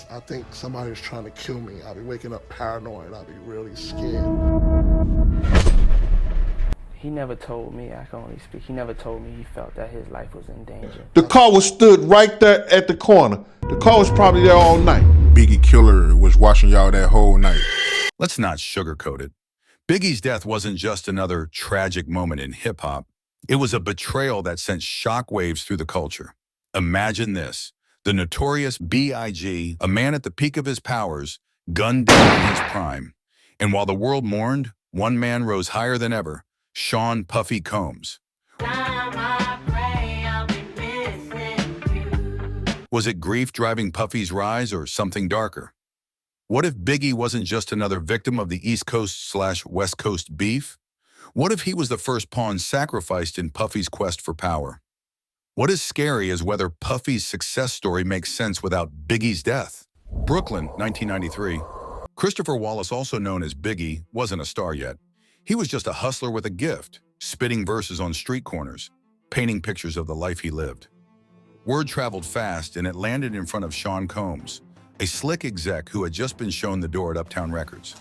I think somebody's trying to kill me. I'll be waking up paranoid. I'll be really scared. He never told me, I can only speak, he never told me he felt that his life was in danger. The car was stood right there at the corner. The car was probably there all night. Biggie Killer was watching y'all that whole night. Let's not sugarcoat it. Biggie's death wasn't just another tragic moment in hip-hop. It was a betrayal that sent shockwaves through the culture. Imagine this. The notorious B.I.G., a man at the peak of his powers, gunned down in his prime. And while the world mourned, one man rose higher than ever, Sean Puffy Combs. Was it grief driving Puffy's rise or something darker? What if Biggie wasn't just another victim of the East Coast/West Coast beef? What if he was the first pawn sacrificed in Puffy's quest for power? What is scary is whether Puffy's success story makes sense without Biggie's death. Brooklyn, 1993. Christopher Wallace, also known as Biggie, wasn't a star yet. He was just a hustler with a gift, spitting verses on street corners, painting pictures of the life he lived. Word traveled fast and it landed in front of Sean Combs, a slick exec who had just been shown the door at Uptown Records.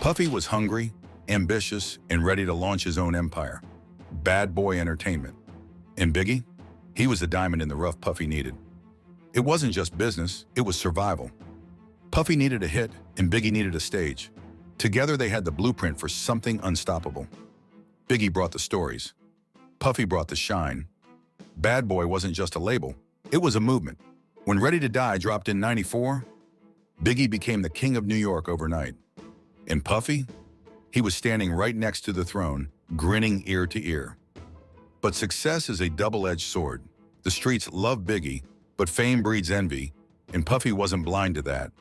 Puffy was hungry, ambitious, and ready to launch his own empire. Bad Boy Entertainment. And Biggie? He was the diamond in the rough Puffy needed. It wasn't just business, it was survival. Puffy needed a hit and Biggie needed a stage. Together they had the blueprint for something unstoppable. Biggie brought the stories. Puffy brought the shine. Bad Boy wasn't just a label, it was a movement. When Ready to Die dropped in '94, Biggie became the king of New York overnight. And Puffy? He was standing right next to the throne, grinning ear to ear. But success is a double-edged sword. The streets love Biggie, but fame breeds envy, and Puffy wasn't blind to that.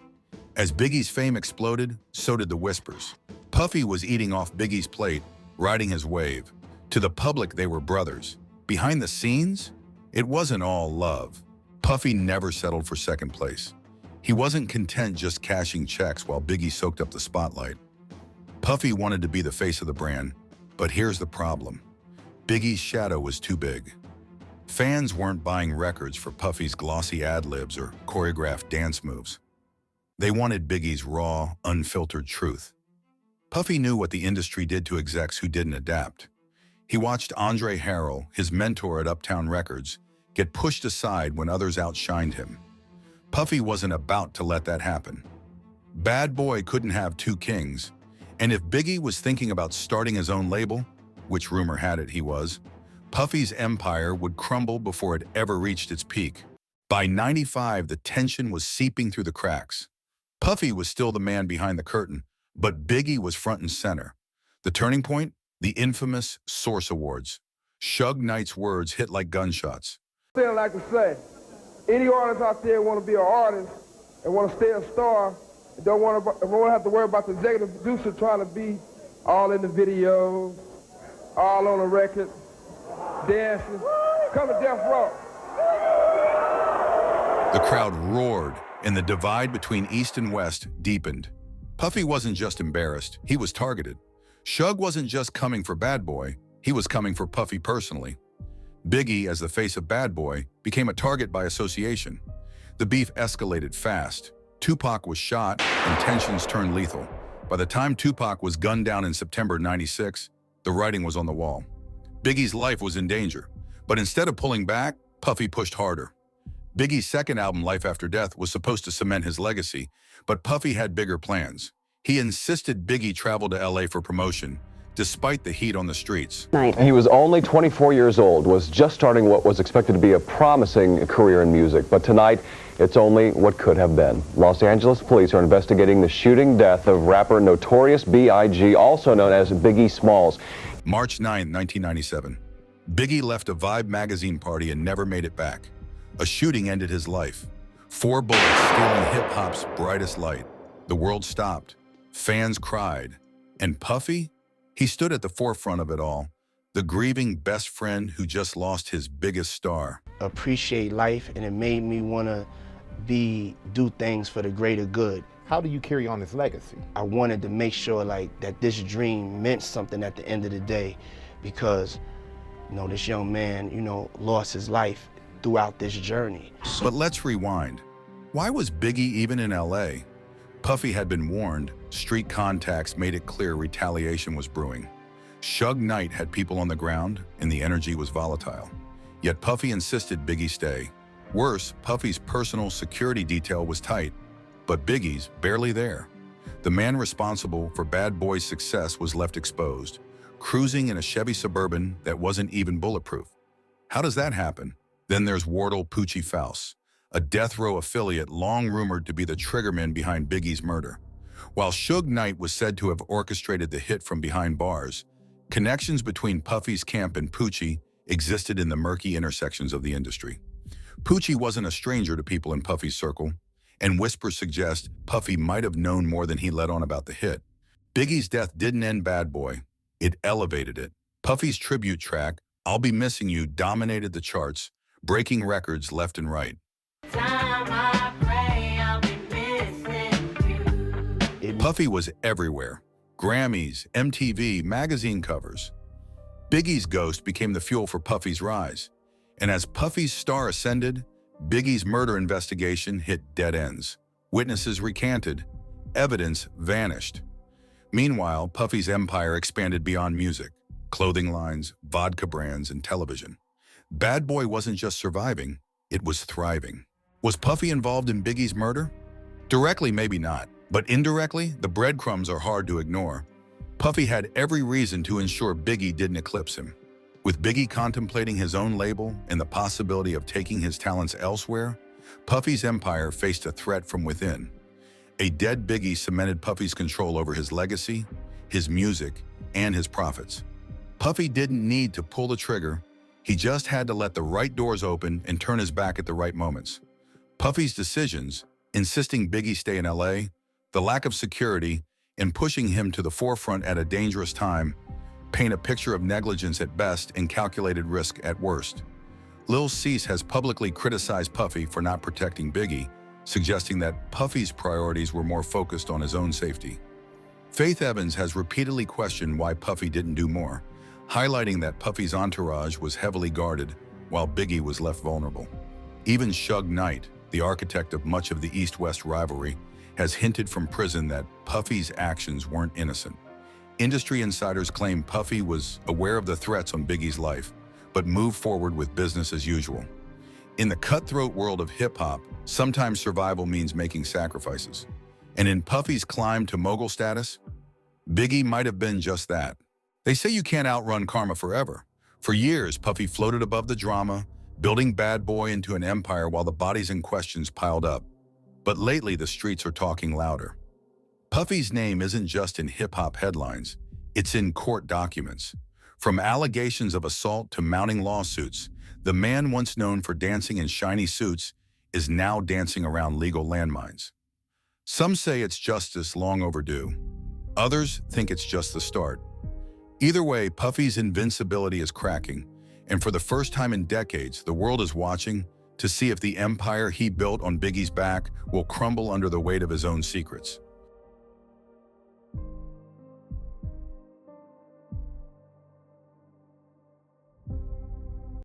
As Biggie's fame exploded, so did the whispers. Puffy was eating off Biggie's plate, riding his wave. To the public, they were brothers. Behind the scenes, it wasn't all love. Puffy never settled for second place. He wasn't content just cashing checks while Biggie soaked up the spotlight. Puffy wanted to be the face of the brand, but here's the problem. Biggie's shadow was too big. Fans weren't buying records for Puffy's glossy ad-libs or choreographed dance moves. They wanted Biggie's raw, unfiltered truth. Puffy knew what the industry did to execs who didn't adapt. He watched Andre Harrell, his mentor at Uptown Records, get pushed aside when others outshined him. Puffy wasn't about to let that happen. Bad Boy couldn't have two kings, and if Biggie was thinking about starting his own label, which rumor had it he was, Puffy's empire would crumble before it ever reached its peak. By '95, the tension was seeping through the cracks. Puffy was still the man behind the curtain, but Biggie was front and center. The turning point? The infamous Source Awards. Suge Knight's words hit like gunshots. I like to say, any artist out there want to be an artist and want to stay a star, and don't want to have to worry about the executive producer trying to be all in the videos, all on the record, dancing. Come to Death Row. The crowd roared, and the divide between East and West deepened. Puffy wasn't just embarrassed, he was targeted. Suge wasn't just coming for Bad Boy, he was coming for Puffy personally. Biggie, as the face of Bad Boy, became a target by association. The beef escalated fast. Tupac was shot, and tensions turned lethal. By the time Tupac was gunned down in September '96, the writing was on the wall. Biggie's life was in danger, but instead of pulling back, Puffy pushed harder. Biggie's second album, Life After Death, was supposed to cement his legacy, but Puffy had bigger plans. He insisted Biggie travel to LA for promotion, despite the heat on the streets. He was only 24 years old, was just starting what was expected to be a promising career in music, but tonight, it's only what could have been. Los Angeles police are investigating the shooting death of rapper Notorious B.I.G., also known as Biggie Smalls. March 9, 1997. Biggie left a Vibe magazine party and never made it back. A shooting ended his life. 4 bullets stealing hip-hop's brightest light. The world stopped. Fans cried. And Puffy? He stood at the forefront of it all. The grieving best friend who just lost his biggest star. Appreciate life, and it made me want to do things for the greater good. How do you carry on this legacy? I wanted to make sure that this dream meant something at the end of the day, because this young man, lost his life throughout this journey. But let's rewind. Why was Biggie even in LA? Puffy had been warned. Street contacts made it clear retaliation was brewing. Suge Knight had people on the ground, and the energy was volatile. Yet Puffy insisted Biggie stay. Worse, Puffy's personal security detail was tight, but Biggie's barely there. The man responsible for Bad Boy's success was left exposed, cruising in a Chevy Suburban that wasn't even bulletproof. How does that happen? Then there's Wardle Poochie Faust, a death row affiliate long rumored to be the triggerman behind Biggie's murder. While Suge Knight was said to have orchestrated the hit from behind bars, connections between Puffy's camp and Poochie existed in the murky intersections of the industry. Poochie wasn't a stranger to people in Puffy's circle, and whispers suggest Puffy might have known more than he let on about the hit. Biggie's death didn't end Bad Boy, it elevated it. Puffy's tribute track, I'll Be Missing You, dominated the charts, breaking records left and right. Puffy was everywhere. Grammys, MTV, magazine covers. Biggie's ghost became the fuel for Puffy's rise. And as Puffy's star ascended, Biggie's murder investigation hit dead ends. Witnesses recanted. Evidence vanished. Meanwhile, Puffy's empire expanded beyond music, clothing lines, vodka brands, and television. Bad Boy wasn't just surviving, it was thriving. Was Puffy involved in Biggie's murder? Directly, maybe not. But indirectly, the breadcrumbs are hard to ignore. Puffy had every reason to ensure Biggie didn't eclipse him. With Biggie contemplating his own label and the possibility of taking his talents elsewhere, Puffy's empire faced a threat from within. A dead Biggie cemented Puffy's control over his legacy, his music, and his profits. Puffy didn't need to pull the trigger, he just had to let the right doors open and turn his back at the right moments. Puffy's decisions, insisting Biggie stay in LA, the lack of security, and pushing him to the forefront at a dangerous time, paint a picture of negligence at best and calculated risk at worst. Lil Cease has publicly criticized Puffy for not protecting Biggie, suggesting that Puffy's priorities were more focused on his own safety. Faith Evans has repeatedly questioned why Puffy didn't do more, highlighting that Puffy's entourage was heavily guarded while Biggie was left vulnerable. Even Suge Knight, the architect of much of the East-West rivalry, has hinted from prison that Puffy's actions weren't innocent. Industry insiders claim Puffy was aware of the threats on Biggie's life, but moved forward with business as usual. In the cutthroat world of hip-hop, sometimes survival means making sacrifices. And in Puffy's climb to mogul status, Biggie might have been just that. They say you can't outrun karma forever. For years, Puffy floated above the drama, building Bad Boy into an empire while the bodies and questions piled up. But lately, the streets are talking louder. Puffy's name isn't just in hip-hop headlines, it's in court documents. From allegations of assault to mounting lawsuits, the man once known for dancing in shiny suits is now dancing around legal landmines. Some say it's justice long overdue. Others think it's just the start. Either way, Puffy's invincibility is cracking, and for the first time in decades, the world is watching to see if the empire he built on Biggie's back will crumble under the weight of his own secrets.